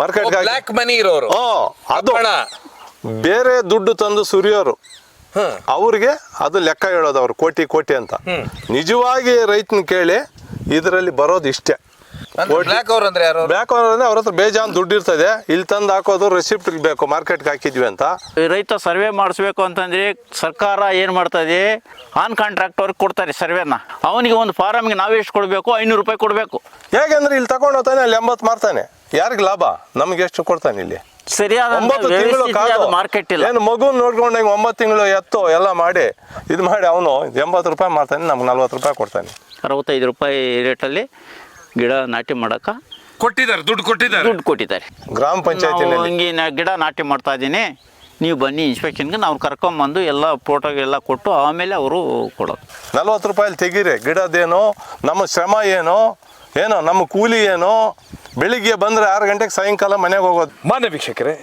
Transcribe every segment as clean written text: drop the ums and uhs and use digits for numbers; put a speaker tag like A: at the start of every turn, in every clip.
A: Market
B: black money ಇರೋರು
A: ಅದು ಬೇರೆ ದುಡ್ಡು ತಂದು ಸುರಿಯೋರು ಅವ್ರಿಗೆ ಅದು ಲೆಕ್ಕ ಹೇಳೋದು ಅವ್ರು ಕೋಟಿ ಅಂತ. ನಿಜವಾಗಿ ರೈತನ ಕೇಳಿ ಇದರಲ್ಲಿ ಬರೋದು ಇಷ್ಟೇ.
B: ಬ್ಲ್ಯಾಕ್ ಅವ್ರ ಅಂದ್ರೆ ಯಾರು?
A: ಬ್ಲ್ಯಾಕ್ ಅವ್ರ ಅಂದ್ರೆ ಅವ್ರ ಹತ್ರ ಬೇಜಾನ್ ದುಡ್ಡು ಇರ್ತದೆ, ಇಲ್ಲಿ ತಂದು ಹಾಕೋದು ರೆಸಿಪ್ಟ್ ಬೇಕು ಮಾರ್ಕೆಟ್ಗೆ ಹಾಕಿದ್ವಿ ಅಂತ.
C: ರೈತ ಸರ್ವೆ ಮಾಡಿಸ್ಬೇಕು ಅಂತಂದ್ರೆ ಸರ್ಕಾರ ಏನು ಮಾಡ್ತದೆ, ಆನ್ ಕಾಂಟ್ರಾಕ್ಟ್ ಅವ್ರಿಗೆ ಕೊಡ್ತಾರೆ ಸರ್ವೆನ. ಅವನಿಗೆ ಒಂದು ಫಾರಮ್ಗೆ ನಾವು ಎಷ್ಟು ಕೊಡಬೇಕು, 500 ರೂಪಾಯಿ ಕೊಡಬೇಕು.
A: ಹೇಗೆಂದ್ರೆ ಇಲ್ಲಿ ತಗೊಂಡು ಹೋಗ್ತಾನೆ, ಅಲ್ಲಿ 80 ಮಾರ್ತಾನೆ. ಯಾರಿಗೆ ಲಾಭ? ನಮ್ಗೆ ಎಷ್ಟು ಕೊಡ್ತಾನೆ ಇಲ್ಲಿ?
C: ಸರಿಯಾದ
A: 9 ತಿಂಗಳು
C: ಮಾರ್ಕೆಟ್ ಇಲ್ಲ.
A: ಏನು ಮಗು ನೋಡ್ಕೊಂಡು 9 ತಿಂಗಳು ಎತ್ತು ಎಲ್ಲ ಮಾಡಿ ಇದು ಮಾಡಿ ಅವನು 80 ರೂಪಾಯಿ ಮಾಡ್ತಾನೆ, ನಮ್ಗೆ 40 ರೂಪಾಯಿ ಕೊಡ್ತಾನೆ.
C: 65 ರೂಪಾಯಿ ರೇಟಲ್ಲಿ ಗಿಡ ನಾಟಿ ಮಾಡಕ್ಕೆ
B: ದುಡ್ಡು
C: ಕೊಟ್ಟಿದ್ದಾರೆ.
A: ಗ್ರಾಮ ಪಂಚಾಯತಿನಲ್ಲಿ
C: ಹಿಂಗೆ ಗಿಡ ನಾಟಿ ಮಾಡ್ತಾ ಇದ್ದೀನಿ, ನೀವು ಬನ್ನಿ ಇನ್ಸ್ಪೆಕ್ಷನ್ಗೆ, ನಾವು ಕರ್ಕೊಂಬಂದು ಎಲ್ಲ ಫೋಟೋಗೆಲ್ಲ ಕೊಟ್ಟು ಆಮೇಲೆ ಅವರು ಕೊಡೋದು.
A: 40 ರೂಪಾಯಲ್ಲಿ ತೆಗೀರಿ. ಗಿಡದೇನೋ ನಮ್ಮ ಶ್ರಮ ಏನೋ ನಮ್ಮ ಕೂಲಿ ಏನೋ, ಬೆಳಿಗ್ಗೆ ಬಂದರೆ 6 ಗಂಟೆಗೆ ಸಾಯಂಕಾಲ ಮನೆಗೆ ಹೋಗೋದು.
B: ಮಾನ್ಯ ವೀಕ್ಷಕರೇ,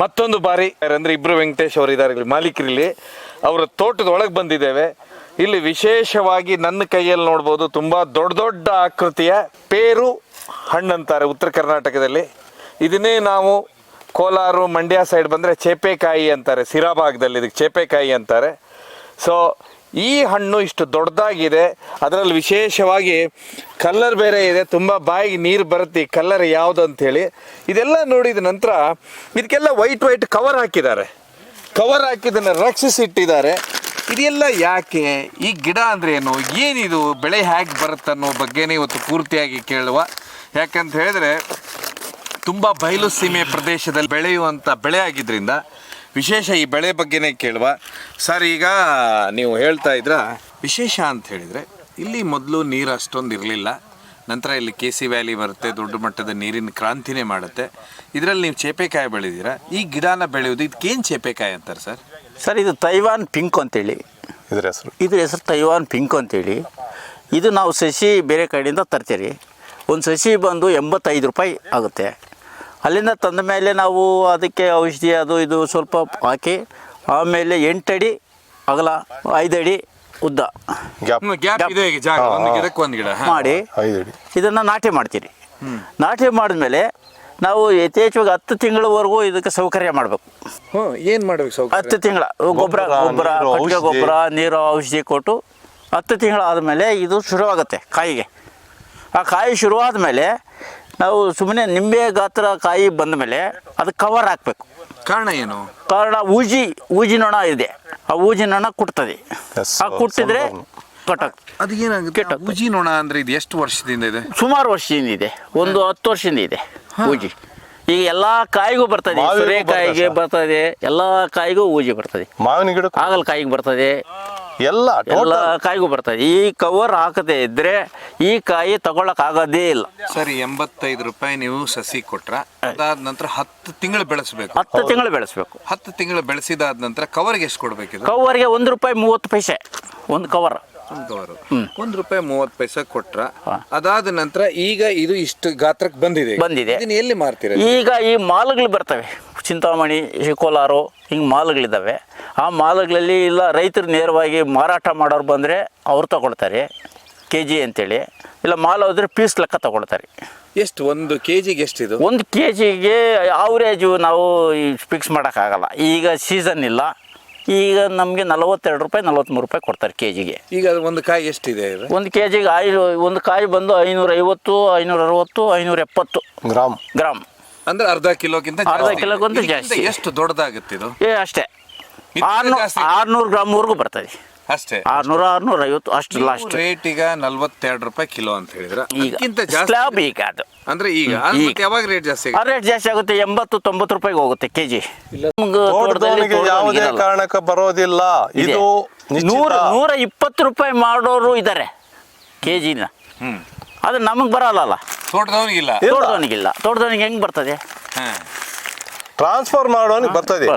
B: ಮತ್ತೊಂದು ಬಾರಿ ಅಂದರೆ ಇಬ್ಬರು ವೆಂಕಟೇಶ್ ಅವರು ಇದ್ದಾರೆ ಮಾಲೀಕರಲ್ಲಿ, ಅವರ ತೋಟದ ಒಳಗೆ ಬಂದಿದ್ದೇವೆ. ಇಲ್ಲಿ ವಿಶೇಷವಾಗಿ ನನ್ನ ಕೈಯಲ್ಲಿ ನೋಡ್ಬೋದು ತುಂಬ ದೊಡ್ಡ ಆಕೃತಿಯ ಪೇರು ಹಣ್ಣಂತಾರೆ ಉತ್ತರ ಕರ್ನಾಟಕದಲ್ಲಿ. ಇದನ್ನೇ ನಾವು ಕೋಲಾರ ಮಂಡ್ಯ ಸೈಡ್ ಬಂದರೆ ಚೇಪೆಕಾಯಿ ಅಂತಾರೆ, ಸಿರಾ ಭಾಗದಲ್ಲಿ ಇದಕ್ಕೆ ಚೇಪೆಕಾಯಿ ಅಂತಾರೆ. ಸೊ ಈ ಹಣ್ಣು ಇಷ್ಟು ದೊಡ್ಡದಾಗಿದೆ, ಅದರಲ್ಲಿ ವಿಶೇಷವಾಗಿ ಕಲ್ಲರ್ ಬೇರೆ ಇದೆ, ತುಂಬ ಬಾಯಿಗೆ ನೀರು ಬರುತ್ತೆ ಈ ಕಲ್ಲರ್ ಯಾವುದು ಅಂಥೇಳಿ. ಇದೆಲ್ಲ ನೋಡಿದ ನಂತರ ಇದಕ್ಕೆಲ್ಲ ವೈಟ್ ಕವರ್ ಹಾಕಿದ್ದಾರೆ. ಕವರ್ ಹಾಕಿದ್ದನ್ನು ರಕ್ಷಿಸಿಟ್ಟಿದ್ದಾರೆ. ಇದೆಲ್ಲ ಯಾಕೆ? ಈ ಗಿಡ ಅಂದರೆ ಏನು, ಏನಿದು, ಬೆಳೆ ಹೇಗೆ ಬರುತ್ತೆ ಅನ್ನೋ ಬಗ್ಗೆನೇ ಇವತ್ತು ಪೂರ್ತಿಯಾಗಿ ಕೇಳುವ. ಯಾಕಂತ ಹೇಳಿದ್ರೆ ತುಂಬ ಬಯಲು ಸೀಮೆ ಪ್ರದೇಶದಲ್ಲಿ ಬೆಳೆಯುವಂಥ ಬೆಳೆ ಆಗಿದ್ದರಿಂದ ವಿಶೇಷ ಈ ಬೆಳೆ ಬಗ್ಗೆನೇ ಕೇಳುವ. ಸರ್, ಈಗ ನೀವು ಹೇಳ್ತಾ ಇದ್ರ ವಿಶೇಷ ಅಂತ ಹೇಳಿದರೆ ಇಲ್ಲಿ ಮೊದಲು ನೀರು ಅಷ್ಟೊಂದು ಇರಲಿಲ್ಲ, ನಂತರ ಇಲ್ಲಿ KC ವ್ಯಾಲಿ ಬರುತ್ತೆ, ದೊಡ್ಡ ಮಟ್ಟದ ನೀರಿನ ಕ್ರಾಂತಿನೇ ಮಾಡುತ್ತೆ. ಇದರಲ್ಲಿ ನೀವು ಚೇಪೆಕಾಯಿ ಬೆಳೆದಿರಾ. ಈ ಗಿಡನ ಬೆಳೆಯೋದು ಇದಕ್ಕೇನು ಚೇಪೆಕಾಯಿ ಅಂತಾರೆ ಸರ್?
C: ಸರ್, ಇದು ತೈವಾನ್ ಪಿಂಕ್ ಅಂತೇಳಿ ಇದ್ರ ಹೆಸರು ತೈವಾನ್ ಪಿಂಕ್ ಅಂತೇಳಿ. ಇದು ನಾವು ಸಸಿ ಬೇರೆ ಕಡೆಯಿಂದ ತರ್ತೀರಿ. ಒಂದು ಸಸಿ ಬಂದು 85 ರೂಪಾಯಿ ಆಗುತ್ತೆ. ಅಲ್ಲಿಂದ ತಂದ ಮೇಲೆ ನಾವು ಅದಕ್ಕೆ ಔಷಧಿ ಅದು ಇದು ಸ್ವಲ್ಪ ಹಾಕಿ, ಆಮೇಲೆ 8 ಅಡಿ ಅಗಲ 5 ಅಡಿ ಉದ್ದ ಮಾಡಿ ಇದನ್ನು ನಾಟಿ ಮಾಡ್ತೀರಿ. ನಾಟಿ ಮಾಡಿದ್ಮೇಲೆ ನಾವು ಯಥೇಚ್ಛವಾಗಿ 10 ತಿಂಗಳವರೆಗೂ ಇದಕ್ಕೆ ಸೌಕರ್ಯ ಮಾಡಬೇಕು.
B: ಏನು ಮಾಡಬೇಕು?
C: 10 ತಿಂಗಳ ಗೊಬ್ಬರ ನೀರು ಔಷಧಿ ಕೊಟ್ಟು 10 ತಿಂಗಳಾದಮೇಲೆ ಇದು ಶುರುವಾಗುತ್ತೆ ಕಾಯಿಗೆ. ಆ ಕಾಯಿ ಶುರುವಾದ ಮೇಲೆ ನಾವು ಸುಮ್ಮನೆ ನಿಂಬೆ ಗಾತ್ರ ಕಾಯಿ ಬಂದ ಮೇಲೆ ಅದಕ್ಕೆ ಕವರ್ ಹಾಕಬೇಕು.
B: ಕಾರಣ ಏನು?
C: ಕಾರಣ ಊಜಿ ನೊಣ ಇದೆ, ಆ ಊಜಿ ನೊಣ ಕುಟ್ತದೆ. ಆ ಕುಟ್ಟಿದ್ರೆ
B: ಅದು ಏನಾಗುತ್ತೆ? ಊಜಿ ನೊಣ ಅಂದ್ರೆ ಇದು ಎಷ್ಟು ವರ್ಷದಿಂದ ಇದೆ?
C: ಸುಮಾರು ವರ್ಷದಿಂದ ಇದೆ, ಒಂದು 10 ವರ್ಷದಿಂದ ಇದೆ ಊಜಿ. ಈಗ ಎಲ್ಲ ಕಾಯಿಗೂ ಬರ್ತದೆ, ಸೂರ್ಯಕಾಯಿಗೆ ಬರ್ತದೆ, ಎಲ್ಲ ಕಾಯಿಗೂ ಊಜಿ ಬರ್ತದೆ,
A: ಮಾವಿನ ಗಿಡ
C: ಹಾಗಲಕಾಯಿಗೆ ಬರ್ತದೆ, ಎಲ್ಲ ಕಾಯಿಗೂ ಬರ್ತದೆ. ಈ ಕವರ್ ಹಾಕದೇ ಇದ್ರೆ ಈ ಕಾಯಿ ತಗೊಳಕ್ ಆಗೋದೇ ಇಲ್ಲ.
B: ಸರಿ, 85 ರೂಪಾಯಿ ನೀವು ಸಸಿ ಕೊಟ್ರ, ಅದಾದ ನಂತರ 10 ತಿಂಗಳು ಬೆಳೆಸಬೇಕು.
C: 10 ತಿಂಗಳು ಬೆಳೆಸಬೇಕು.
B: 10 ತಿಂಗಳು ಬೆಳೆಸಿದಾದ ನಂತರ ಕವರ್ಗೆ ಎಷ್ಟು ಕೊಡ್ಬೇಕು?
C: ಕವರ್ಗೆ ₹1 30 ಒಂದು ಕವರ್.
B: ₹1 30 ಕೊಟ್ರ, ಅದಾದ ನಂತರ ಈಗ ಇದು ಇಷ್ಟು ಗಾತ್ರಕ್ಕೆ ಬಂದಿದೆ. ಎಲ್ಲಿ ಮಾರ್ತೀರ?
C: ಈಗ ಈ ಮಾಲ್ಗಳು ಬರ್ತವೆ, ಚಿಂತಾಮಣಿ, ಕೋಲಾರ, ಹಿಂಗೆ ಮಾಲ್ಗಳಿದ್ದಾವೆ. ಆ ಮಾಲ್ಗಳಲ್ಲಿ ಇಲ್ಲ ರೈತರು ನೇರವಾಗಿ ಮಾರಾಟ ಮಾಡೋರು ಬಂದರೆ ಅವ್ರು ತಗೊಳ್ತಾರೆ kg ಅಂತೇಳಿ. ಇಲ್ಲ ಮಾಲ್ ಹೋದ್ರೆ ಪೀಸ್ ಲೆಕ್ಕ ತಗೊಳ್ತಾರೆ.
B: ಎಷ್ಟು ಒಂದು ಕೆಜಿಗೆ ಎಷ್ಟಿದು?
C: 1 kgಗೆ ಆವ್ರೇಜು ನಾವು ಫಿಕ್ಸ್ ಮಾಡೋಕ್ಕಾಗಲ್ಲ. ಈಗ ಸೀಸನ್ ಇಲ್ಲ. ಈಗ ನಮಗೆ ₹42 ₹43 ರೂಪಾಯಿ ಕೊಡ್ತಾರೆ kgಗೆ.
B: ಈಗ ಒಂದು ಕಾಯಿ ಎಷ್ಟಿದೆ?
C: 1 kgಗೆ ಒಂದು ಕಾಯಿ ಬಂದು 550, 560, 570 ಗ್ರಾಮ್.
B: ಅಂದ್ರೆ ಅರ್ಧ ಕಿಲೋಕ್ಕಿಂತ
C: ಜಾಸ್ತಿ.
B: ಎಷ್ಟು ದೊಡ್ಡದಾಗುತ್ತೆ ಇದು?
C: ಅಷ್ಟೇ 600 ಗ್ರಾಮ್ವರೆಗೂ ಬರ್ತದೆ
B: ಅಷ್ಟೇ.
C: 600, 650 ಅಷ್ಟು ಲಾಸ್ಟ್.
B: ರೇಟ್ ಈಗ ₹42 ಕಿಲೋ ಅಂತ ಹೇಳಿದ್ರೆ
C: ಸ್ಲ್ಯಾಬ್ ಈಗ ಅದು.
B: ಅಂದ್ರೆ ಈಗ ಯಾವಾಗ ರೇಟ್ ಜಾಸ್ತಿ?
C: ರೇಟ್ ಜಾಸ್ತಿ ಆಗುತ್ತೆ, 80-90 ರೂಪಾಯಿಗೆ ಹೋಗುತ್ತೆ kg.
A: ಯಾವುದೇ ಕಾರಣಕ್ಕೆ ಬರೋದಿಲ್ಲ. ಇದು
C: 120 ರೂಪಾಯಿ ಮಾಡೋರು ಇದ್ದಾರೆ kgನ. ಅದು ನಮಗೆ ಬರಲ್ಲ,
B: ತೋಟದವನಿಗಿಲ್ಲ.
C: ತೋಟದವನಿಗೆ ಹೆಂಗೆ ಬರ್ತದೆ?
A: ಟ್ರಾನ್ಸ್ಫರ್ ಮಾಡೋನಿಗೆ ಬರ್ತದೆ.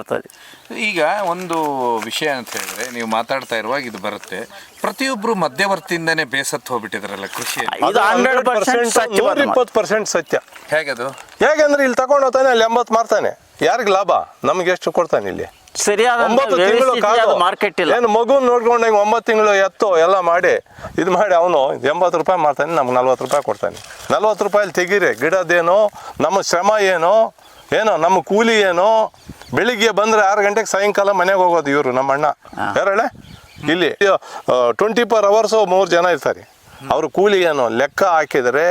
B: ಈಗ ಒಂದು ವಿಷಯ ಅಂತ ಹೇಳಿದ್ರೆ, ನೀವು ಮಾತಾಡ್ತಾ ಇರುವಾಗ ಇದು ಬರುತ್ತೆ, ಪ್ರತಿಯೊಬ್ರು ಮಧ್ಯವರ್ತಿಯಿಂದನೇ ಬೇಸತ್ತು ಹೋಗ್ಬಿಟ್ಟಿದಾರಲ್ಲ ಕೃಷಿ.
A: 120% ಸತ್ಯ.
B: ಹೇಗದು?
A: ಹೇಗೆಂದ್ರೆ ಇಲ್ಲಿ ತಗೊಂಡು ಹೋಗ್ತಾನೆ, ಅಲ್ಲಿ 80 ಮಾರ್ತಾನೆ. ಯಾರಿಗೆ ಲಾಭ? ನಮ್ಗೆ ಎಷ್ಟು ಕೊಡ್ತಾನೆ ಇಲ್ಲಿ?
C: ಸರಿಯಾದ
A: 9 ತಿಂಗಳು ಕಾದು
C: ಮಾರ್ಕೆಟ್ ಇಲ್ಲ.
A: ಏನು ಮಗು ನೋಡ್ಕೊಂಡು ಹಿಂಗೆ 9 ತಿಂಗಳು ಎತ್ತು ಎಲ್ಲ ಮಾಡಿ ಇದು ಮಾಡಿ ಅವನು 80 ರೂಪಾಯಿ ಮಾಡ್ತಾನೆ, ನಮ್ಗೆ 40 ರೂಪಾಯಿ ಕೊಡ್ತಾನೆ. 40 ರೂಪಾಯಲ್ಲಿ ತೆಗೀರಿ, ಗಿಡದೇನೋ ನಮ್ಮ ಶ್ರಮ ಏನೋ ನಮ್ಮ ಕೂಲಿ ಏನೋ. ಬೆಳಿಗ್ಗೆ ಬಂದರೆ 6 ಗಂಟೆಗೆ ಸಾಯಂಕಾಲ ಮನೆಗೆ ಹೋಗೋದು ಇವರು ನಮ್ಮ ಅಣ್ಣ ಯಾರಳೆ ಇಲ್ಲಿ 24 hours 3 ಜನ ಇರ್ತಾರೆ. ಅವ್ರ ಕೂಲಿ ಏನು ಲೆಕ್ಕ ಹಾಕಿದರೆ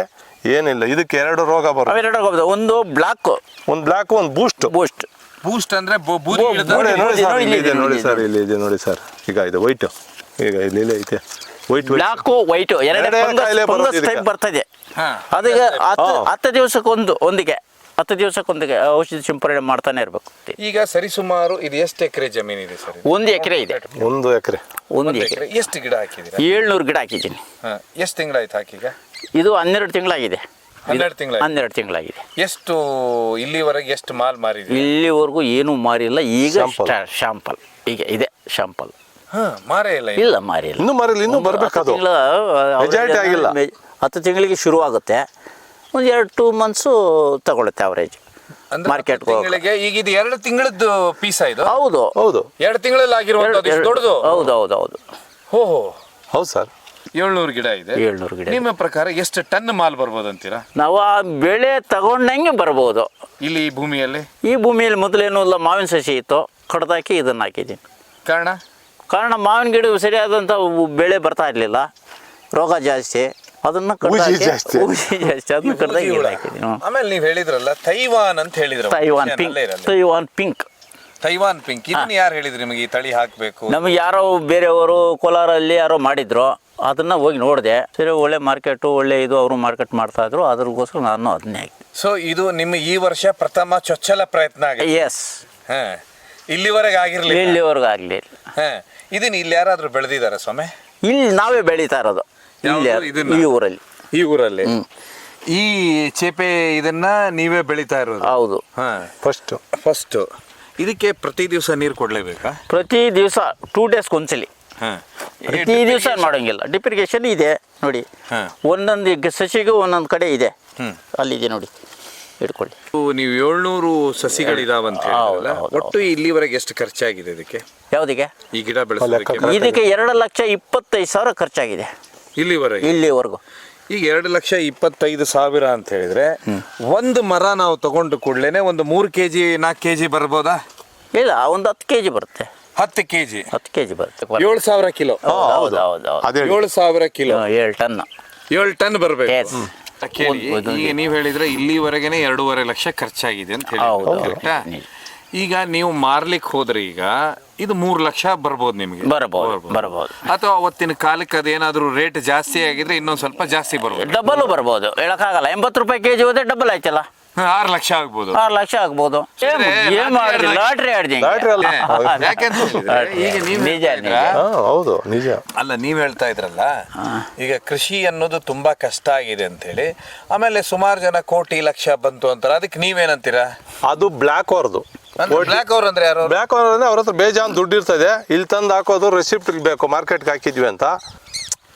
A: ಏನಿಲ್ಲ. ಇದಕ್ಕೆ 2 ರೋಗ ಬರುತ್ತೆ.
C: ಒಂದು ಬ್ಲಾಕ್,
A: ಒಂದು ಬೂಸ್ಟ್
B: ಅಂದ್ರೆ
A: ನೋಡಿ ಸರ್, ಇಲ್ಲಿ ಇದೆ ನೋಡಿ ಸರ್. ಈಗ ಇದು ವೈಟ್, ಈಗ ಇಲ್ಲಿ ಐತೆ ವೈಟ್
C: ಬ್ಲಾಕ್ ವೈಟ್ ಬರ್ತದೆ. ಅದೀಗ 10 ದಿವಸಕ್ಕೊಂದಿಗೆ ಔಷಧಿ ಸಿಂಪರಣೆ ಮಾಡ್ತಾನೆ ಇರ್ಬೇಕು.
B: ಈಗ ಸರಿಸುಮಾರು ಇದು ಎಷ್ಟು ಎಕರೆ ಜಮೀನು ಇದೆ ಸರ್?
C: 1 ಎಕರೆ ಇದೆ.
A: 1 ಎಕರೆ.
B: ಎಷ್ಟು ಗಿಡ ಹಾಕಿದ್ದೀರಾ?
C: 700 ಗಿಡ ಹಾಕಿದ್ದೀನಿ.
B: ಎಷ್ಟು ತಿಂಗಳಾಯ್ತು ಹಾಕೀಗ?
C: ಇದು 12 ತಿಂಗಳಾಗಿದೆ.
B: 12
C: ತಿಂಗಳಾಗಿದೆ.
B: ಎಷ್ಟು ಇಲ್ಲಿವರೆಗೆ ಎಷ್ಟು ಮಾಲ್ ಮಾರಿದೆ?
C: ಇಲ್ಲಿವರೆಗೂ ಏನು ಮಾರಿಲ್ಲ. ಈಗ ಶಾಂಪಲ್ ಈಗ ಇದೆ ಶಾಂಪಲ್.
B: ಮಾರೇ ಇಲ್ಲ?
C: ಇಲ್ಲ ಮಾರಿಲ್ಲ,
A: ಇನ್ನೂ ಬರ್ಬೇಕದು.
C: 10 ತಿಂಗಳಿಗೆ ಶುರು ಆಗುತ್ತೆ. ಒಂದು 2 months ತಗೊಳುತ್ತೆ ಅವರೇಜ್ ಮಾರ್ಕೆಟ್.
B: ಈಗ ಇದು 2 ತಿಂಗಳದ್ದು ಪೀಸ್ ಇದು?
C: ಹೌದು
B: 2 ತಿಂಗಳಲ್ಲಿ ಆಗಿರುವಂತದ್ದು ದೊಡ್ಡದು?
C: ಹೌದು
A: ಹೌದು ಸರ್.
B: 700 ಗಿಡ ಇದೆ.
C: 700 ಗಿಡ.
B: ನಿಮ್ಮ ಪ್ರಕಾರ ಎಷ್ಟು ಟನ್ ಮಾಲ್ ಬರ್ಬೋದು ಅಂತೀರಾ?
C: ನಾವು ಆ ಬೆಳೆ ತಗೊಂಡಂಗೆ ಬರ್ಬೋದು.
B: ಇಲ್ಲಿ ಈ
C: ಭೂಮಿಯಲ್ಲಿ ಮೊದಲೇನು ಇಲ್ಲ, ಮಾವಿನ ಸಸಿ ಇತ್ತು, ಕಡ್ದಾಕಿ ಇದನ್ನ ಹಾಕಿದ್ದೀನಿ. ಕಾರಣ ಮಾವಿನ ಗಿಡ ಸರಿಯಾದಂಥ ಬೆಳೆ ಬರ್ತಾ ಇರಲಿಲ್ಲ, ರೋಗ ಜಾಸ್ತಿ, ಅದನ್ನ ಜಾಸ್ತಿ ಅದನ್ನ ಕಡ್ದಾಕಿ ಹಾಕಿದ್ದೀನಿ.
B: ಆಮೇಲೆ ನೀವು ಹೇಳಿದ್ರಲ್ಲ ತೈವಾನ್ ಅಂತ ಹೇಳಿದ್ರು. ತೈವಾನ್ ಪಿಂಕ್ ಇದನ್ನ ಯಾರು ಹೇಳಿದ್ರು ನಿಮಗೆ ಈ ತಳಿ ಹಾಕಬೇಕು?
C: ನಮಗೆ ಯಾರೋ ಬೇರೆಯವರು ಕೋಲಾರಲ್ಲಿ ಯಾರೋ ಮಾಡಿದ್ರು, ಅದನ್ನ ಹೋಗಿ ನೋಡಿದೆ. ಸರಿ, ಒಳ್ಳೆ ಮಾರ್ಕೆಟು, ಒಳ್ಳೆ ಇದು ಅವರು ಮಾರ್ಕೆಟ್ ಮಾಡ್ತಾ ಇದ್ರು, ಅದ್ರಗೋಸ್ಕರ ನಾನು ಅದನ್ನೇ ಹಾಕಿ.
B: ಸೊ ಇದು ನಿಮ್ಮ ಈ ವರ್ಷ ಪ್ರಥಮ ಚೊಚ್ಚಲ ಪ್ರಯತ್ನ ಆಗಿದೆ?
C: ಎಸ್.
B: ಇಲ್ಲಿವರೆಗೆ ಆಗಿರ್ಲಿಲ್ಲ?
C: ಇಲ್ಲಿವರೆಗೂ ಆಗಲಿಲ್ಲ.
B: ಇದನ್ನ ಇಲ್ಲಿ ಯಾರಾದ್ರೂ ಬೆಳೆದಿದ್ದಾರೆ ಸ್ವಾಮಿ?
C: ಇಲ್ಲಿ ನಾವೇ ಬೆಳೀತಾ ಇರೋದು ಈ ಊರಲ್ಲಿ.
B: ಈ ಚೇಪೆ ಇದನ್ನ ನೀವೇ ಬೆಳೀತಾ ಇರೋದು?
C: ಹೌದು.
B: ಫಸ್ಟ್ ಇದಕ್ಕೆ ಪ್ರತಿ ದಿವಸ ನೀರು ಕೊಡ್ಲೇಬೇಕಾ?
C: ಪ್ರತಿ ದಿವಸ 2 days ಒಂದ್ಸಲಿ. ಪ್ರತಿ ದಿವಸ ಮಾಡೋಂಗಿಲ್ಲ. ಡಿಪ್ರಿಗೇಷನ್ ಇದೆ ನೋಡಿ, ಒಂದೊಂದು ಸಸಿಗೂ ಒಂದೊಂದು ಕಡೆ ಇದೆ. ಅಲ್ಲಿದೆ ನೋಡಿ, ಇಟ್ಕೊಳ್ಳಿ.
B: ನೀವು 700 ಸಸಿಗಳಿದಾವಂತ ಹೇಳಿದ್ರಲ್ಲ, ಒಟ್ಟು ಇಲ್ಲಿವರೆಗೆ ಎಷ್ಟು ಖರ್ಚಾಗಿದೆ ಇದಕ್ಕೆ?
C: ಯಾವುದಿಗೆ?
B: ಈ ಗಿಡ ಬೆಳೆಸೋದಕ್ಕೆ?
C: ಇದಕ್ಕೆ 2,25,000 ಖರ್ಚಾಗಿದೆ ಇಲ್ಲಿವರೆಗೂ.
B: ಈಗ 2,25,000 ಅಂತ ಹೇಳಿದ್ರೆ ಒಂದು ಮರ ನಾವು ತಗೊಂಡು ಕೂಡಲೇ ಒಂದು 3 kg 4 kg ಬರ್ಬೋದಾ?
C: ಇಲ್ಲ, ಒಂದು 10 kg ಬರುತ್ತೆ.
B: 10 kg
C: ಬರುತ್ತೆ.
B: 7,000 ಕಿಲೋ. 7,000 ಕಿಲೋ, 7 ಟನ್ ಬರಬೇಕು. ಈಗ ನೀವು ಹೇಳಿದ್ರೆ ಇಲ್ಲಿವರೆಗೆನೆ 2.5 ಲಕ್ಷ ಖರ್ಚಾಗಿದೆ ಅಂತ ಹೇಳಿ. ಈಗ ನೀವು ಮಾರ್ಲಿಕ್ಕೆ ಹೋದ್ರೆ ಈಗ ಇದು 3 ಲಕ್ಷ ಬರ್ಬೋದು ನಿಮಗೆ?
C: ಬರ್ಬೋದು.
B: ಅಥವಾ ಅವತ್ತಿನ ಕಾಲಕ್ಕೆ ಅದೇನಾದ್ರೂ ರೇಟ್ ಜಾಸ್ತಿ ಆಗಿದ್ರೆ ಇನ್ನೊಂದು ಸ್ವಲ್ಪ ಜಾಸ್ತಿ ಬರ್ಬೋದು.
C: ಡಬಲ್ ಬರ್ಬೋದು, ಹೇಳಕ್ಕಾಗಲ್ಲ. 80 ರೂಪಾಯಿ kg ಹೋದ್ರೆ ಡಬಲ್ ಆಯ್ತಲ್ಲ,
B: 6 ಲಕ್ಷ ಆಗ್ಬೋದು.
C: 6 ಲಕ್ಷ ಆಗ್ಬೋದು. ಲಾಟ್ರಿ
A: ನಿಜ
B: ಅಲ್ಲ, ನೀವ್ ಹೇಳ್ತಾ ಇದ್ರಲ್ಲ ಈಗ ಕೃಷಿ ಅನ್ನೋದು ತುಂಬಾ ಕಷ್ಟ ಆಗಿದೆ ಅಂತ ಹೇಳಿ, ಆಮೇಲೆ ಸುಮಾರು ಜನ ಕೋಟಿ ಲಕ್ಷ ಬಂತು ಅಂತಾರೆ, ಅದಕ್ಕೆ ನೀವೇನಂತೀರಾ?
A: ಅದು ಬ್ಲ್ಯಾಕ್ ಅವ್ರದ್ದು.
B: ಬ್ಲ್ಯಾಕ್ ಅವ್ರ ಅಂದ್ರೆ ಯಾರು?
A: ಬ್ಲ್ಯಾಕ್ ಅವ್ರ ಅಂದ್ರೆ ಅವ್ರ ಹತ್ರ ಬೇಜಾನ್ ದುಡ್ಡು ಇರ್ತದೆ, ಇಲ್ಲಿ ತಂದು ಹಾಕೋದು ರೆಸಿಪ್ಟ್ ಬೇಕು, ಮಾರ್ಕೆಟ್ಗೆ ಹಾಕಿದ್ವಿ ಅಂತ.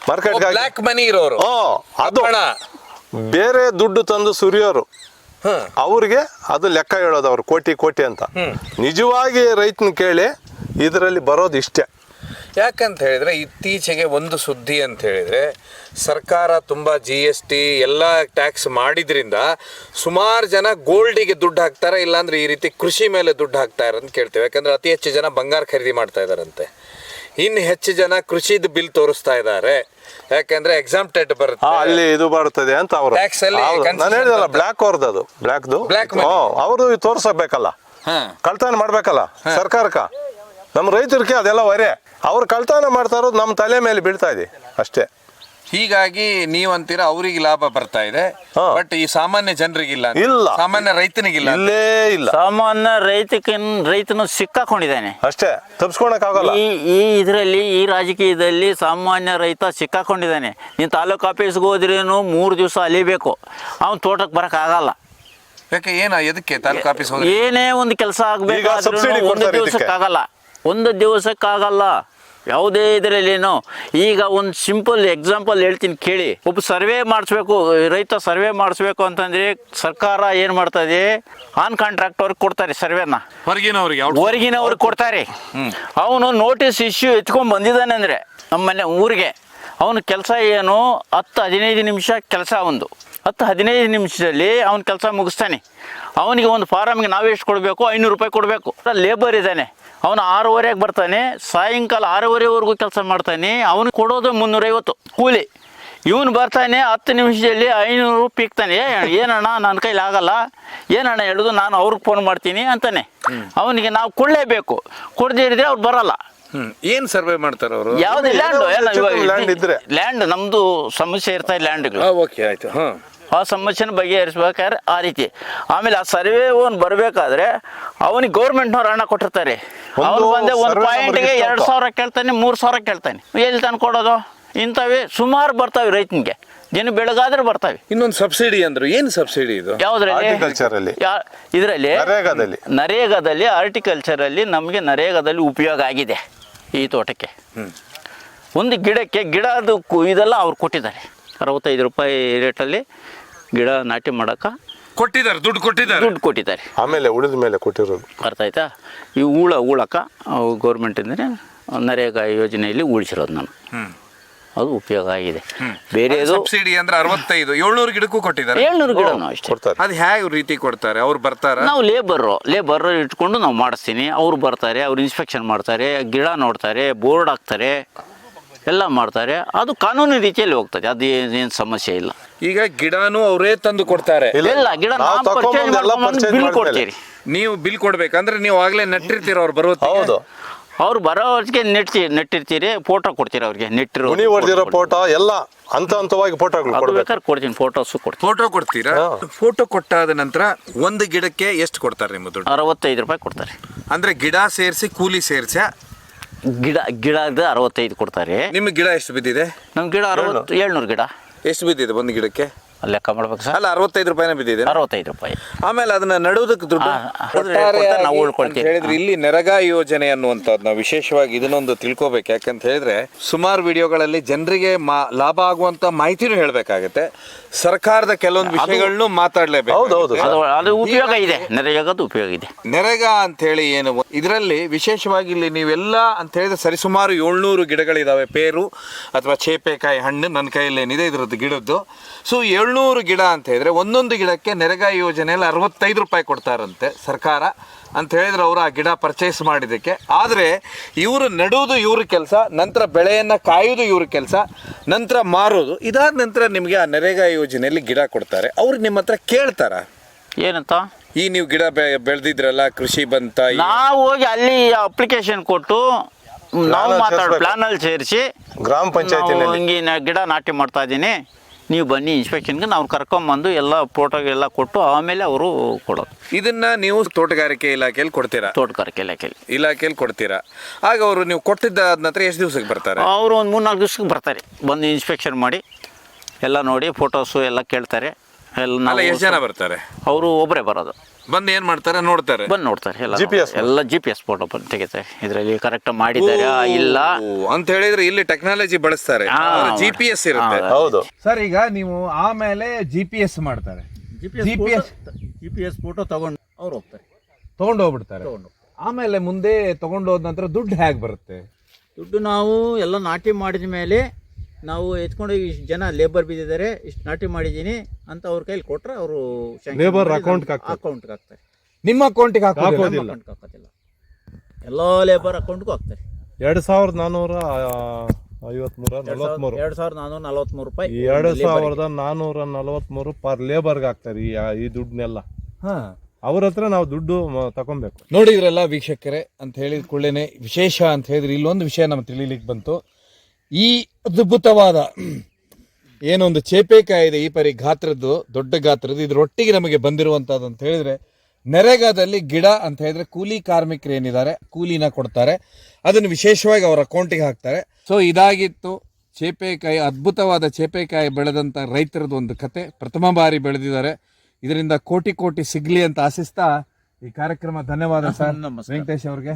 A: ಮಾರ್ಕೆಟ್ಗೆ
B: ಬ್ಲ್ಯಾಕ್ ಮನಿ ಇರೋರು,
A: ಅದು ಬೇರೆ ದುಡ್ಡು ತಂದು ಸುರಿಯೋರು, ಅವ್ರಿಗೆ ಅದು ಲೆಕ್ಕ ಹೇಳೋದು, ಅವ್ರು ಕೋಟಿ ಅಂತ. ನಿಜವಾಗಿ ರೈತನ ಕೇಳಿ ಇದರಲ್ಲಿ ಬರೋದು ಇಷ್ಟೇ.
B: ಯಾಕಂತ ಹೇಳಿದ್ರೆ ಇತ್ತೀಚೆಗೆ ಒಂದು ಸುದ್ದಿ ಅಂತ ಹೇಳಿದ್ರೆ, ಸರ್ಕಾರ ತುಂಬಾ GST ಎಲ್ಲ ಟ್ಯಾಕ್ಸ್ ಮಾಡಿದ್ರಿಂದ ಸುಮಾರು ಜನ ಗೋಲ್ಡಿಗೆ ದುಡ್ಡು ಹಾಕ್ತಾರೆ, ಇಲ್ಲಾಂದ್ರೆ ಈ ರೀತಿ ಕೃಷಿ ಮೇಲೆ ದುಡ್ಡು ಹಾಕ್ತಾರೆ ಅಂತ ಕೇಳ್ತೇವೆ. ಯಾಕಂದ್ರೆ ಅತಿ ಹೆಚ್ಚು ಜನ ಬಂಗಾರ ಖರೀದಿ ಮಾಡ್ತಾ ಇದಾರಂತೆ, ಇನ್ನು ಹೆಚ್ಚು ಜನ ಕೃಷಿದ ಬಿಲ್ ತೋರಿಸ್ತಾ ಇದ್ದಾರೆ. ಯಾಕಂದ್ರೆ ಎಕ್ಸಾಮ್ಟೆಡ್ ಬರುತ್ತೆ, ಅಲ್ಲಿ
A: ಇದು ಬರ್ತದೆ ಅಂತ ಅವರು. ನಾನು ಹೇಳಿದಲ್ಲ, ಬ್ಲ್ಯಾಕ್ ಅವ್ರದ್ದು, ಅದು ಬ್ಲ್ಯಾಕ್ ಅವ್ರದ್ದು ತೋರ್ಸಬೇಕಲ್ಲ, ಕಳ್ತನ ಮಾಡ್ಬೇಕಲ್ಲ ಸರ್ಕಾರಕ್ಕ. ನಮ್ಮ ರೈತರಿಗೆ ಅದೆಲ್ಲ ಹೊರೆ, ಅವ್ರು ಕಳ್ತನ ಮಾಡ್ತಾ ಇರೋದು ನಮ್ಮ ತಲೆ ಮೇಲೆ ಬೀಳ್ತಾ ಇದೆ ಅಷ್ಟೇ.
B: ಹೀಗಾಗಿ ನೀವಂತೀರಾ ಅವ್ರಿಗೆ ಲಾಭ ಬರ್ತಾ ಇದೆ, ಬಟ್ ಈ ಸಾಮಾನ್ಯ ಜನರಿಗಿಲ್ಲ, ಸಾಮಾನ್ಯ ರೈತನಿಗಿಲ್ಲ.
C: ಸಾಮಾನ್ಯ ರೈತನು ಸಿಕ್ಕಾಕೊಂಡಿದ್ದಾನೆ
A: ಅಷ್ಟೇ, ತಪ್ಪಿಸ್ಕೊಳಕ್ಕಾಗಲ್ಲ.
C: ಈ ಇದರಲ್ಲಿ, ಈ ರಾಜಕೀಯದಲ್ಲಿ ಸಾಮಾನ್ಯ ರೈತ ಸಿಕ್ಕಾಕೊಂಡಿದ್ದಾನೆ. ನೀನು ತಾಲೂಕು ಆಫೀಸ್ಗೆ ಹೋದ್ರೇನು 3 ದಿವಸ ಅಲಿಬೇಕು, ಅವ್ನು ತೋಟಕ್ಕೆ ಬರೋಕ್ಕಾಗಲ್ಲ.
B: ಯಾಕೆ? ಎದಕ್ಕೆ ತಾಲೂಕು ಆಫೀಸ್?
C: ಏನೇ ಒಂದು ಕೆಲಸ ಆಗ್ಬೇಕಾದ್ರೂ ಒಂದು ದಿವಸಕ್ಕಾಗಲ್ಲ. ಯಾವುದೇ ಇದರಲ್ಲೇನೋ ಈಗ ಒಂದು ಸಿಂಪಲ್ ಎಕ್ಸಾಂಪಲ್ ಹೇಳ್ತೀನಿ ಕೇಳಿ. ಒಬ್ಬ ಸರ್ವೆ ಮಾಡಿಸ್ಬೇಕು, ರೈತ ಸರ್ವೆ ಮಾಡಿಸ್ಬೇಕು ಅಂತಂದರೆ ಸರ್ಕಾರ ಏನು ಮಾಡ್ತದೆ, ಆನ್ ಕಾಂಟ್ರಾಕ್ಟ್ ಅವ್ರಿಗೆ ಕೊಡ್ತಾರೆ ಸರ್ವೆನ, ಹೊರಗಿನವ್ರಿಗೆ ಕೊಡ್ತಾರೆ. ಅವನು ನೋಟಿಸ್ ಇಶ್ಯೂ ಎತ್ಕೊಂಡು ಬಂದಿದ್ದಾನೆ ಅಂದರೆ ನಮ್ಮ ಮನೆ ಊರಿಗೆ, ಅವನ ಕೆಲಸ ಏನು 10-15 ನಿಮಿಷ ಕೆಲಸ, ಒಂದು 10-15 ನಿಮಿಷದಲ್ಲಿ ಅವನ ಕೆಲಸ ಮುಗಿಸ್ತಾನೆ. ಅವನಿಗೆ ಒಂದು ಫಾರಮ್ಗೆ ನಾವು ಎಷ್ಟು ಕೊಡಬೇಕು, 500 ರೂಪಾಯಿ ಕೊಡಬೇಕು. ಲೇಬರ್ ಇದ್ದಾನೆ, ಅವನು 6:15ಗೆ ಬರ್ತಾನೆ, ಸಾಯಂಕಾಲ 6:15ವರೆಗೂ ಕೆಲಸ ಮಾಡ್ತಾನೆ, ಅವನಿಗೆ ಕೊಡೋದು 350 ಕೂಲಿ. ಇವನು ಬರ್ತಾನೆ 10 ನಿಮಿಷದಲ್ಲಿ 500 ಪೀಕ್ತಾನೆ. ಏನಣ್ಣ ನನ್ನ ಕೈಲಿ ಆಗಲ್ಲ, ಏನಣ್ಣ ಹೇಳೋದು, ನಾನು ಅವ್ರಿಗೆ ಫೋನ್ ಮಾಡ್ತೀನಿ ಅಂತಾನೆ. ಅವನಿಗೆ ನಾವು ಕೊಡಲೇಬೇಕು, ಕೊಡದೇ ಇರಿದ್ರೆ ಅವ್ರು ಬರಲ್ಲ.
B: ಏನ್ ಸರ್ವೆ ಮಾಡ್ತಾರೆ ಅವರು?
C: ಯಾವುದೇ
A: ಲ್ಯಾಂಡ್ ಇದ್ರೆ
C: ಲ್ಯಾಂಡ್ ನಮ್ದು ಸಮಸ್ಯೆ ಇರ್ತಾ ಲ್ಯಾಂಡ್ಗಳು,
B: ಓಕೆ ಆಯ್ತು.
C: ಆ ಸಮಸ್ಯೆನ ಬಗೆಹರಿಸ್ಬೇಕಾದ್ರೆ ಆ ರೀತಿ. ಆಮೇಲೆ ಆ ಸರ್ವೆ ಓನ್ ಬರಬೇಕಾದ್ರೆ ಅವನಿಗೆ ಗೌರ್ಮೆಂಟ್ನವ್ರು ಹಣ ಕೊಟ್ಟಿರ್ತಾರೆ. ಅವನು ಬಂದೆ ಒಂದು ಪಾಯಿಂಟ್ಗೆ 2,000 ಕೇಳ್ತಾನೆ, 3,000 ಕೇಳ್ತಾನೆ. ಎಲ್ಲಿ ತಂದು ಕೊಡೋದು? ಇಂಥವೇ ಸುಮಾರು ಬರ್ತಾವೆ ರೈತನಿಗೆ, ದಿನ ಬೆಳಗಾದ್ರೆ ಬರ್ತವೆ.
B: ಇನ್ನೊಂದು ಸಬ್ಸಿಡಿ ಅಂದ್ರೆ ಏನು ಸಬ್ಸಿಡಿ ಇದು?
A: Horticulture-ಅಲ್ಲಿ.
C: ಇದರಲ್ಲಿ
A: ನರೇಗಾದಲ್ಲಿ
C: ಹಾರ್ಟಿಕಲ್ಚರಲ್ಲಿ ನಮಗೆ ನರೇಗಾದಲ್ಲಿ ಉಪಯೋಗ ಆಗಿದೆ. ಈ ತೋಟಕ್ಕೆ ಒಂದು ಗಿಡದ ಇದೆಲ್ಲ ಅವ್ರು ಕೊಟ್ಟಿದ್ದಾರೆ. 65 ರೂಪಾಯಿ ರೇಟಲ್ಲಿ ಗಿಡ ನಾಟಿ ಮಾಡೋಕೆ
B: ಕೊಟ್ಟಿದ್ದಾರೆ, ದುಡ್ಡು ಕೊಟ್ಟಿದ್ದಾರೆ.
A: ಆಮೇಲೆ ಉಳಿದ ಮೇಲೆ ಕೊಟ್ಟಿರೋದು
C: ಅರ್ಥ ಆಯ್ತಾ? ಈ ಉಳಕ ಗೌರ್ಮೆಂಟಿಂದನೇ ನರೇಗಾ ಯೋಜನೆಯಲ್ಲಿ ಉಳಿಸಿರೋದು ನಾನು. ಅದು ಉಪಯೋಗ ಆಗಿದೆ. ಬೇರೆ
B: ಸಬ್ಸಿಡಿ ಅಂದ್ರೆ 65 700 ಗಿಡಕ್ಕೂ ಕೊಟ್ಟಿದ್ದಾರೆ.
C: 700 ಗಿಡನೂ ಅಷ್ಟೇ.
B: ಅದು ಹೇಗೆ ರೀತಿ ಕೊಡ್ತಾರೆ? ಅವ್ರು ಬರ್ತಾರೆ,
C: ನಾವು ಲೇಬರ್ ಇಟ್ಕೊಂಡು ನಾವು ಮಾಡಿಸ್ತೀನಿ. ಅವ್ರು ಬರ್ತಾರೆ, ಅವ್ರು ಇನ್ಸ್ಪೆಕ್ಷನ್ ಮಾಡ್ತಾರೆ, ಗಿಡ ನೋಡ್ತಾರೆ, ಬೋರ್ಡ್ ಹಾಕ್ತಾರೆ, ಎಲ್ಲ ಮಾಡ್ತಾರೆ. ಅದು ಕಾನೂನು ರೀತಿಯಲ್ಲಿ ಹೋಗ್ತದೆ, ಅದು ಏನು ಸಮಸ್ಯೆ ಇಲ್ಲ.
B: ಈಗ ಗಿಡನೂ ಅವರೇ ತಂದು ಕೊಡ್ತಾರೆ?
C: ಇಲ್ಲ, ಗಿಡ ಬಿಲ್ ಕೊಡ್ತೀರಿ.
B: ನೀವು ಬಿಲ್ ಕೊಡ್ಬೇಕಂದ್ರೆ ನೀವು ಆಗ್ಲೇ ನೆಟ್ಟಿರ್ತೀರ, ಅವ್ರು ಬರೋ.
A: ಹೌದು,
C: ಅವ್ರು ಬರೋವರೆಗೆ ನೆಟ್ಟಿರ್ತೀರಿ, ಫೋಟೋ ಕೊಡ್ತೀರಿ ಅವ್ರಿಗೆ.
A: ಹೊಡೆದಿರೋ ಫೋಟೋ ಎಲ್ಲ ಹಂತವಾಗಿ ಫೋಟೋಗಳು
C: ಬೇಕಾದ್ರೆ ಕೊಡ್ತೀನಿ, ಫೋಟೋಸು ಕೊಡ್ತೀನಿ.
B: ಫೋಟೋ ಕೊಡ್ತೀರಾ? ಫೋಟೋ ಕೊಟ್ಟಾದ ನಂತರ ಒಂದು ಗಿಡಕ್ಕೆ ಎಷ್ಟು ಕೊಡ್ತಾರೆ ನಿಮ್ಮ ದುಡ್ಡು?
C: 65 ರೂಪಾಯಿ ಕೊಡ್ತಾರೆ.
B: ಅಂದ್ರೆ ಗಿಡ ಸೇರಿಸಿ ಕೂಲಿ ಸೇರಿಸಿ
C: ಗಿಡದ 65 ಕೊಡ್ತಾರೆ.
B: ನಿಮ್ಗೆ ಗಿಡ ಎಷ್ಟು ಬಿದ್ದಿದೆ?
C: ನಮ್ಮ ಗಿಡ 700 ಗಿಡ.
B: ಎಷ್ಟು ಬಿದ್ದಿದೆ ಒಂದು ಗಿಡಕ್ಕೆ?
C: ಲೆಕ್ಕ ಮಾಡ್ಬೇಕು ಸರ್.
B: ಅಲ್ಲ, 65 ರೂಪಾಯಿನ ಬಿದ್ದಿದೆ.
C: 65 ರೂಪಾಯಿ.
B: ಆಮೇಲೆ ಅದನ್ನ ನಡುವುದಕ್ಕೆ ದುಡ್ಡು
C: ನಾವು ಉಳ್ಕೊಳ್ತೀವಿ.
B: ಹೇಳಿದ್ರೆ ಇಲ್ಲಿ ನರೇಗಾ ಯೋಜನೆ ಅನ್ನುವಂಥದ್ದು ನಾವು ವಿಶೇಷವಾಗಿ ಇದನ್ನೊಂದು ತಿಳ್ಕೊಬೇಕು. ಯಾಕಂತ ಹೇಳಿದ್ರೆ ಸುಮಾರು ವಿಡಿಯೋಗಳಲ್ಲಿ ಜನರಿಗೆ ಲಾಭ ಆಗುವಂತ ಮಾಹಿತಿನೂ ಹೇಳ್ಬೇಕಾಗತ್ತೆ. ಸರ್ಕಾರದ ಕೆಲವೊಂದು ವಿಷಯಗಳನ್ನು ಮಾತಾಡ್ಲೇಬೇಕು.
C: ಅದು ಉಪಯೋಗ ಇದೆ, ನರೇಗಾದ ಉಪಯೋಗ ಇದೆ.
B: ನರೇಗಾ ಅಂತ ಹೇಳಿ ಏನು, ಇದರಲ್ಲಿ ವಿಶೇಷವಾಗಿ ಇಲ್ಲಿ ನೀವೆಲ್ಲ ಅಂತ ಹೇಳಿದ್ರೆ ಸರಿಸುಮಾರು 700 ಗಿಡಗಳಿದಾವೆ. ಪೇರು ಅಥವಾ ಚೇಪೆಕಾಯಿ ಹಣ್ಣು ನನ್ನ ಕೈಯಲ್ಲಿ ಏನಿದೆ ಇದ್ರದ್ದು ಗಿಡದ್ದು. ಸೊ 700 ಗಿಡ ಅಂತ ಹೇಳಿದ್ರೆ ಒಂದೊಂದು ಗಿಡಕ್ಕೆ ನರೇಗಾ ಯೋಜನೆಯಲ್ಲಿ 65 ರೂಪಾಯಿ ಕೊಡ್ತಾರಂತೆ ಸರ್ಕಾರ ಅಂತ ಹೇಳಿದ್ರೆ ಅವರು ಆ ಗಿಡ ಪರ್ಚೇಸ್ ಮಾಡಿದ್ದಕ್ಕೆ. ಆದರೆ ಇವರು ನೆಡುವುದು ಇವ್ರ ಕೆಲಸ, ನಂತರ ಬೆಳೆಯನ್ನು ಕಾಯೋದು ಇವ್ರ ಕೆಲಸ, ನಂತರ ಮಾರೋದು. ಇದಾದ ನಂತರ ನಿಮಗೆ ಆ ನರೇಗಾ ಯೋಜನೆಯಲ್ಲಿ ಗಿಡ ಕೊಡ್ತಾರೆ. ಅವ್ರು ನಿಮ್ಮ ಹತ್ರ ಕೇಳ್ತಾರ
C: ಏನಂತ,
B: ಈ ನೀವು ಗಿಡ ಬೆಳೆದಿದ್ರಲ್ಲ ಕೃಷಿ ಬಂತ?
C: ನಾವು ಹೋಗಿ ಅಲ್ಲಿ ಅಪ್ಲಿಕೇಶನ್ ಕೊಟ್ಟು ನಾವು ಮಾತಾಡೋ ಪ್ಲಾನಲ್ಲಿ ಸೇರಿಸಿ
A: ಗ್ರಾಮ ಪಂಚಾಯತಿ
C: ಹಿಂಗೆ ಗಿಡ ನಾಟಿ ಮಾಡ್ತಾ ಇದ್ದೀನಿ, ನೀವು ಬನ್ನಿ ಇನ್ಸ್ಪೆಕ್ಷನ್ಗೆ, ನಾವು ಕರ್ಕೊಂಬಂದು ಎಲ್ಲ ಫೋಟೋಗೆಲ್ಲ ಕೊಟ್ಟು ಆಮೇಲೆ ಅವರು ಕೊಡೋದು.
B: ಇದನ್ನ ನೀವು ತೋಟಗಾರಿಕೆ ಇಲಾಖೆಯಲ್ಲಿ ಕೊಡ್ತೀರಾ?
C: ತೋಟಗಾರಿಕೆ
B: ಇಲಾಖೆಯಲ್ಲಿ ಕೊಡ್ತೀರಾ. ಆಗ ಅವರು ನೀವು ಕೊಟ್ಟಿದ್ದಾದ ನಂತರ ಎಷ್ಟು ದಿವಸಕ್ಕೆ ಬರ್ತಾರೆ?
C: ಅವರು ಒಂದು 3-4 ದಿವಸಕ್ಕೆ ಬರ್ತಾರೆ. ಬಂದು ಇನ್ಸ್ಪೆಕ್ಷನ್ ಮಾಡಿ ಎಲ್ಲ ನೋಡಿ ಫೋಟೋಸು ಎಲ್ಲ ಕೇಳ್ತಾರೆ.
B: ಎಷ್ಟು ಜನ ಬರ್ತಾರೆ?
C: ಅವರು ಒಬ್ಬರೇ ಬರೋದು.
B: ಬಂದು ಏನ್ ಮಾಡ್ತಾರೆ? ನೋಡ್ತಾರೆ,
C: ಬಂದು ನೋಡ್ತಾರೆ. ಎಲ್ಲ GPS ಫೋಟೋ ತೆಗಿತಾರೆ. ಇದರಲ್ಲಿ ಕರೆಕ್ಟ್ ಮಾಡಿದ್ದಾರೆ ಇಲ್ಲ
B: ಅಂತ ಹೇಳಿದ್ರೆ ಇಲ್ಲಿ ಟೆಕ್ನಾಲಜಿ ಬಳಸ್ತಾರೆ, GPS ಇರುತ್ತೆ.
A: ಹೌದು
B: ಸರ್, ಈಗ ನೀವು ಆಮೇಲೆ GPS ಮಾಡ್ತಾರೆ.
C: GPS ಫೋಟೋ ತಗೊಂಡು ಅವ್ರು ಹೋಗ್ತಾರೆ,
B: ತಗೊಂಡು ಹೋಗ್ಬಿಡ್ತಾರೆ. ಆಮೇಲೆ ಮುಂದೆ ತಗೊಂಡು ಹೋದ ನಂತರ ದುಡ್ಡು ಹೇಗೆ ಬರುತ್ತೆ?
C: ದುಡ್ಡು ನಾವು ಎಲ್ಲ ನಾಟಿ ಮಾಡಿದ ಮೇಲೆ ನಾವು ಎತ್ಕೊಂಡು ಇಷ್ಟು ಜನ ಲೇಬರ್ ಬಿದ್ದಿದ್ದಾರೆ, ಇಷ್ಟು ನಾಟಿ ಮಾಡಿದ್ದೀನಿ ಅಂತ ಅವ್ರ ಕೈಲಿ ಕೊಟ್ರೆ ಅವರು
A: ಲೇಬರ್ ಅಕೌಂಟ್ಗೆ
C: ಹಾಕ್ತಾರೆ.
B: ನಿಮ್ಮ ಅಕೌಂಟಿಗೆ
C: ಹಾಕೋದಿಲ್ಲ, ಎಲ್ಲ ಲೇಬರ್ ಅಕೌಂಟ್ಗೂ ಹಾಕ್ತಾರೆ.
A: 2443 ರೂಪಾಯಿ 2443 ಪರ್ ಲೇಬರ್ಗೆ ಹಾಕ್ತಾರೆ ಈ ದುಡ್ಡನ್ನೆಲ್ಲ. ಅವ್ರ ಹತ್ರ ನಾವು ದುಡ್ಡು ತಗೊಬೇಕು.
B: ನೋಡಿದ್ರಲ್ಲ ವೀಕ್ಷಕರೇ, ಅಂತ ಹೇಳಿದ ಕೂಡಲೇ ವಿಶೇಷ ಅಂತ ಹೇಳಿದ್ರೆ ಇಲ್ಲೊಂದು ವಿಷಯ ನಮ್ಗೆ ತಿಳಿಲಿಕ್ಕೆ ಬಂತು. ಈ ಅದ್ಭುತವಾದ ಏನೊಂದು ಚೇಪೆಕಾಯಿ ಇದೆ, ಈ ಪರಿ ಗಾತ್ರದ್ದು, ದೊಡ್ಡ ಗಾತ್ರದ್ದು, ಇದರೊಟ್ಟಿಗೆ ನಮಗೆ ಬಂದಿರುವಂಥದ್ದು ಅಂತ ಹೇಳಿದ್ರೆ ನರೇಗಾದಲ್ಲಿ ಗಿಡ ಅಂತ ಹೇಳಿದ್ರೆ ಕೂಲಿ ಕಾರ್ಮಿಕರು ಏನಿದ್ದಾರೆ ಕೂಲಿನ ಕೊಡ್ತಾರೆ, ಅದನ್ನು ವಿಶೇಷವಾಗಿ ಅವರ ಅಕೌಂಟಿಗೆ ಹಾಕ್ತಾರೆ. ಸೊ ಇದಾಗಿತ್ತು ಚೇಪೆಕಾಯಿ, ಅದ್ಭುತವಾದ ಚೇಪೆಕಾಯಿ ಬೆಳೆದಂಥ ರೈತರದ್ದು ಒಂದು ಕತೆ. ಪ್ರಥಮ ಬಾರಿ ಬೆಳೆದಿದ್ದಾರೆ, ಇದರಿಂದ ಕೋಟಿ ಸಿಗ್ಲಿ ಅಂತ ಆಶಿಸ್ತಾ ಈ ಕಾರ್ಯಕ್ರಮ ಧನ್ಯವಾದ ಸರ್ ವೆಂಕಟೇಶ್ ಅವ್ರಿಗೆ.